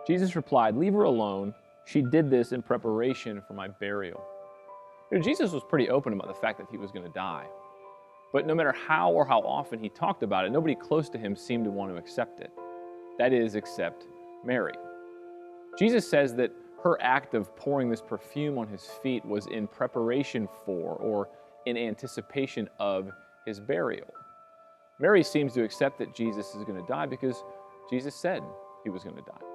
Jesus replied, "Leave her alone. She did this in preparation for my burial." Jesus was pretty open about the fact that he was going to die. But no matter how or how often he talked about it, nobody close to him seemed to want to accept it. That is, except Mary. Jesus says that her act of pouring this perfume on his feet was in preparation for or in anticipation of his burial. Mary seems to accept that Jesus is going to die because Jesus said he was going to die.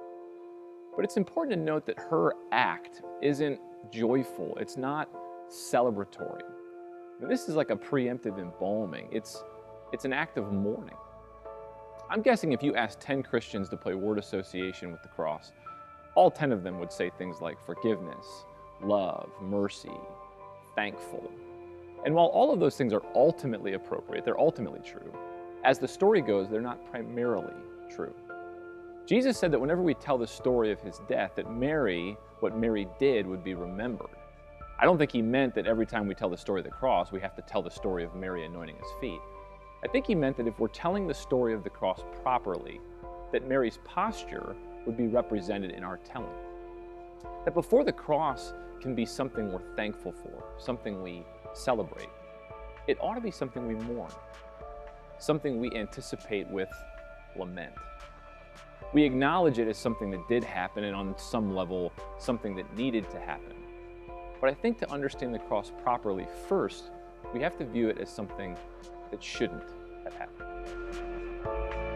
But it's important to note that her act isn't joyful. It's not celebratory. This is like a preemptive embalming. It's an act of mourning. I'm guessing if you asked 10 Christians to play word association with the cross, all 10 of them would say things like forgiveness, love, mercy, thankful. And while all of those things are ultimately appropriate, they're ultimately true, as the story goes, they're not primarily true. Jesus said that whenever we tell the story of his death, that what Mary did would be remembered. I don't think he meant that every time we tell the story of the cross, we have to tell the story of Mary anointing his feet. I think he meant that if we're telling the story of the cross properly, that Mary's posture would be represented in our telling. That before the cross can be something we're thankful for, something we celebrate, it ought to be something we mourn, something we anticipate with lament. We acknowledge it as something that did happen and on some level, something that needed to happen. But I think to understand the cross properly, first, we have to view it as something that shouldn't have happened.